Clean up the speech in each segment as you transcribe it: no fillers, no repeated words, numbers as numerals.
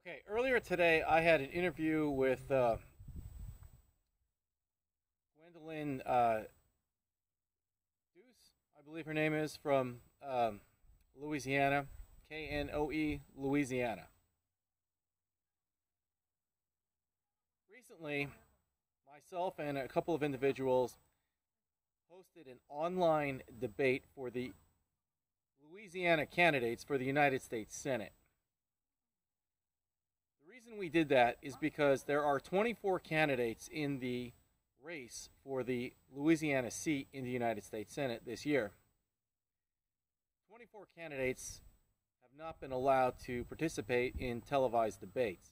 Okay, earlier today I had an interview with Gwendolyn Deuce, I believe her name is, from Louisiana, Knoe, Louisiana. Recently, myself and a couple of individuals hosted an online debate for the Louisiana candidates for the United States Senate. The reason we did that is because there are 24 candidates in the race for the Louisiana seat in the United States Senate this year. 24 candidates have not been allowed to participate in televised debates.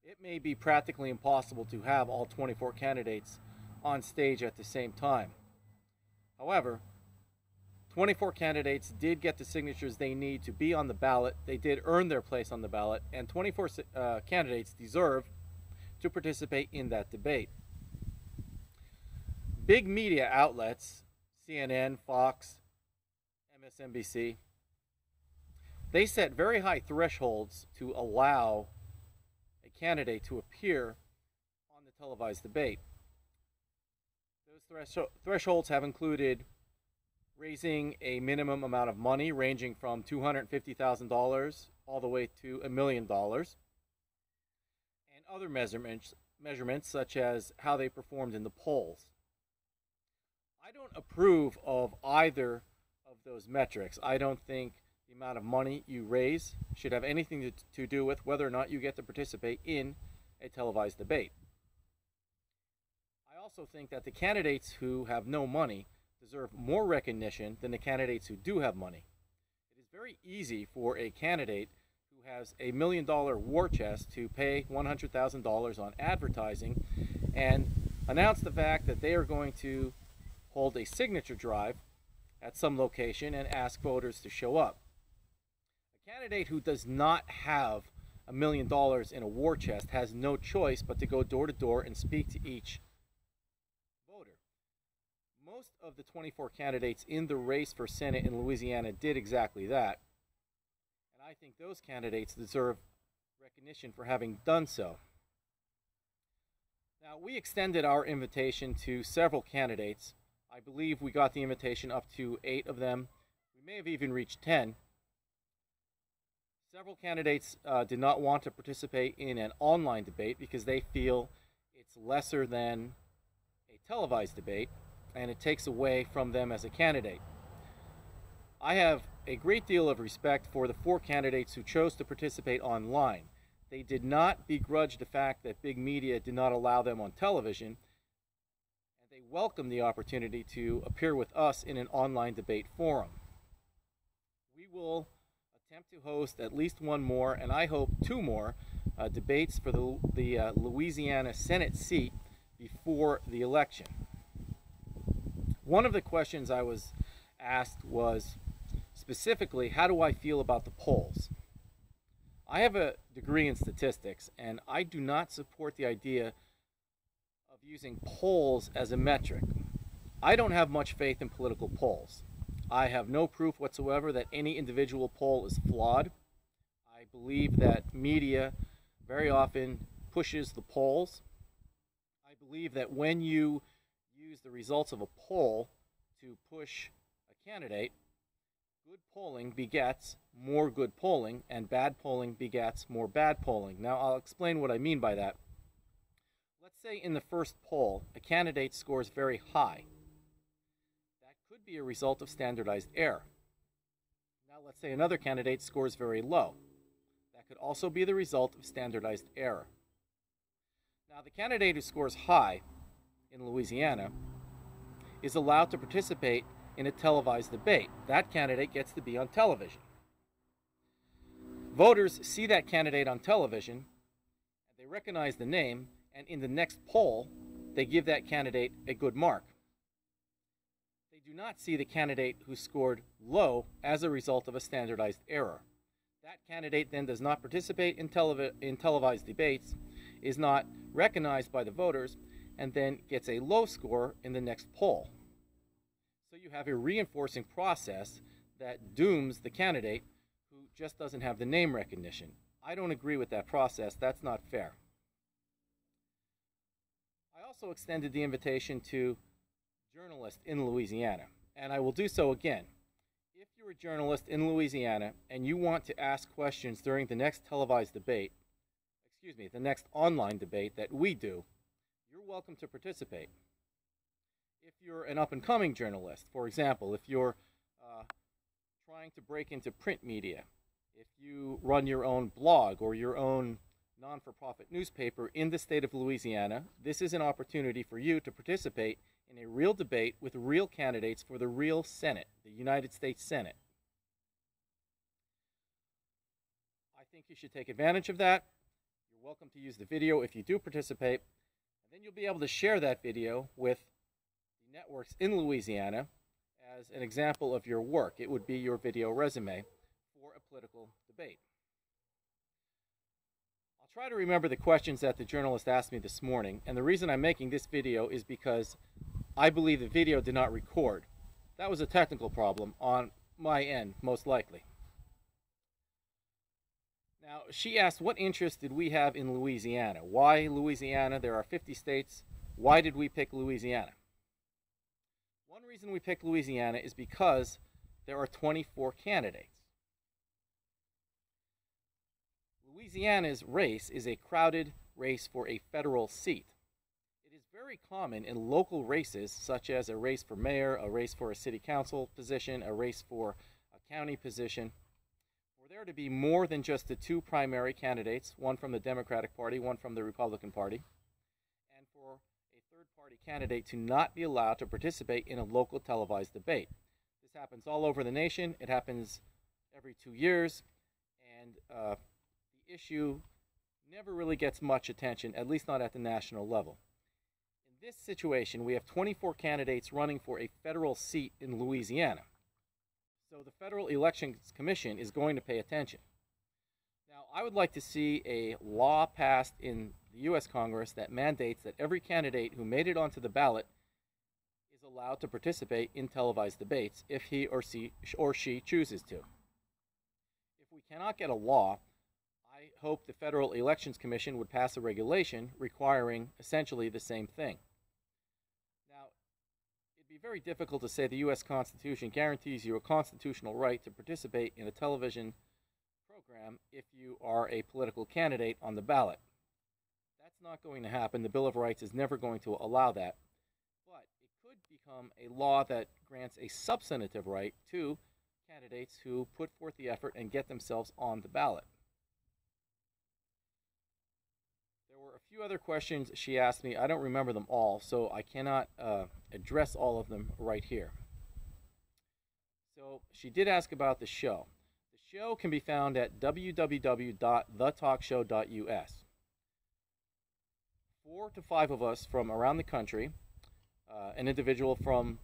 It may be practically impossible to have all 24 candidates on stage at the same time. However, 24 candidates did get the signatures they need to be on the ballot. They did earn their place on the ballot, and 24 candidates deserve to participate in that debate. Big media outlets, CNN, Fox, MSNBC, they set very high thresholds to allow a candidate to appear on the televised debate. Those thresholds have included raising a minimum amount of money ranging from $250,000 all the way to $1 million, and other measurements such as how they performed in the polls. I don't approve of either of those metrics. I don't think the amount of money you raise should have anything to do with whether or not you get to participate in a televised debate. I also think that the candidates who have no money deserve more recognition than the candidates who do have money. It is very easy for a candidate who has $1 million war chest to pay $100,000 on advertising and announce the fact that they are going to hold a signature drive at some location and ask voters to show up. A candidate who does not have $1 million in a war chest has no choice but to go door to door and speak to each voter. Most of the 24 candidates in the race for Senate in Louisiana did exactly that, and I think those candidates deserve recognition for having done so. Now, we extended our invitation to several candidates. I believe we got the invitation up to 8 of them. We may have even reached 10. Several candidates did not want to participate in an online debate because they feel it's lesser than a televised debate and it takes away from them as a candidate. I have a great deal of respect for the 4 candidates who chose to participate online. They did not begrudge the fact that big media did not allow them on television, and they welcomed the opportunity to appear with us in an online debate forum. We will attempt to host at least one more, and I hope 2 more, debates for the Louisiana Senate seat before the election. One of the questions I was asked was specifically, how do I feel about the polls? I have a degree in statistics, and I do not support the idea of using polls as a metric. I don't have much faith in political polls. I have no proof whatsoever that any individual poll is flawed. I believe that media very often pushes the polls. I believe that when you use the results of a poll to push a candidate, good polling begets more good polling, and bad polling begets more bad polling. Now, I'll explain what I mean by that. Let's say in the first poll, a candidate scores very high. That could be a result of standardized error. Now, let's say another candidate scores very low. That could also be the result of standardized error. Now, the candidate who scores high in Louisiana is allowed to participate in a televised debate. That candidate gets to be on television. Voters see that candidate on television, and they recognize the name, and in the next poll, they give that candidate a good mark. They do not see the candidate who scored low as a result of a standardized error. That candidate then does not participate in televised debates, is not recognized by the voters, and then gets a low score in the next poll. So you have a reinforcing process that dooms the candidate who just doesn't have the name recognition. I don't agree with that process. That's not fair. I also extended the invitation to journalists in Louisiana, and I will do so again. If you're a journalist in Louisiana and you want to ask questions during the next televised debate, the next online debate that we do, you're welcome to participate. If you're an up-and-coming journalist, for example, if you're trying to break into print media, if you run your own blog or your own non-for-profit newspaper in the state of Louisiana, this is an opportunity for you to participate in a real debate with real candidates for the real Senate, the United States Senate. I think you should take advantage of that. You're welcome to use the video if you do participate, and then you'll be able to share that video with the networks in Louisiana as an example of your work. It would be your video resume for a political debate. I'll try to remember the questions that the journalist asked me this morning, and the reason I'm making this video is because I believe the video did not record. That was a technical problem on my end, most likely. Now, she asked, what interest did we have in Louisiana? Why Louisiana? There are 50 states. Why did we pick Louisiana? One reason we picked Louisiana is because there are 24 candidates. Louisiana's race is a crowded race for a federal seat. It is very common in local races, such as a race for mayor, a race for a city council position, a race for a county position, for there to be more than just the two primary candidates, one from the Democratic Party, one from the Republican Party, and for a third-party candidate to not be allowed to participate in a local televised debate. This happens all over the nation. It happens every 2 years, and the issue never really gets much attention, at least not at the national level. In this situation, we have 24 candidates running for a federal seat in Louisiana. So the Federal Elections Commission is going to pay attention. Now, I would like to see a law passed in the U.S. Congress that mandates that every candidate who made it onto the ballot is allowed to participate in televised debates if he or she chooses to. If we cannot get a law, I hope the Federal Elections Commission would pass a regulation requiring essentially the same thing. Now, it'd be very difficult to say the U.S. Constitution guarantees you a constitutional right to participate in a television program if you are a political candidate on the ballot. That's not going to happen. The Bill of Rights is never going to allow that. But it could become a law that grants a substantive right to candidates who put forth the effort and get themselves on the ballot. There were a few other questions she asked me. I don't remember them all, so I cannot address all of them right here. So she did ask about the show. The show can be found at www.thetalkshow.us. 4 to 5 of us from around the country, an individual from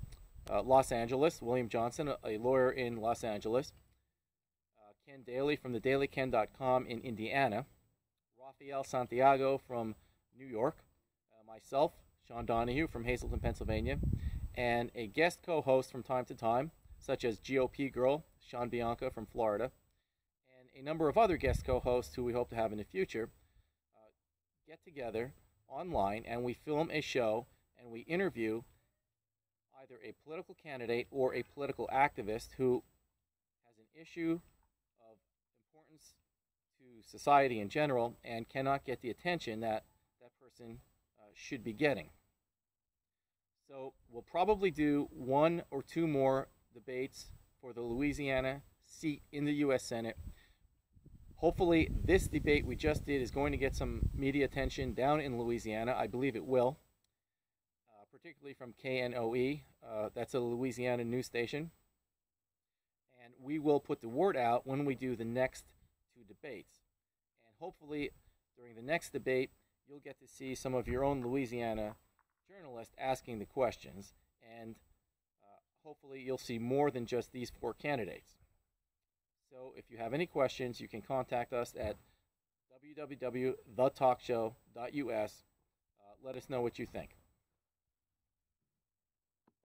Los Angeles, William Johnson, a lawyer in Los Angeles, Ken Daly from thedailyken.com in Indiana, Rafael Santiago from New York, myself, Sean Donahue from Hazleton, Pennsylvania, and a guest co-host from time to time, such as GOP Girl, Sean Bianca from Florida, and a number of other guest co-hosts who we hope to have in the future, get together online and we film a show and we interview either a political candidate or a political activist who has an issue of importance to society in general and cannot get the attention that that person should be getting. So we'll probably do 1 or 2 more debates for the Louisiana seat in the U.S. Senate. Hopefully this debate we just did is going to get some media attention down in Louisiana. I believe it will, particularly from KNOE. That's a Louisiana news station. And we will put the word out when we do the next 2 debates. And hopefully during the next debate, you'll get to see some of your own Louisiana journalists asking the questions. And hopefully you'll see more than just these 4 candidates. So if you have any questions, you can contact us at www.thetalkshow.us. Let us know what you think.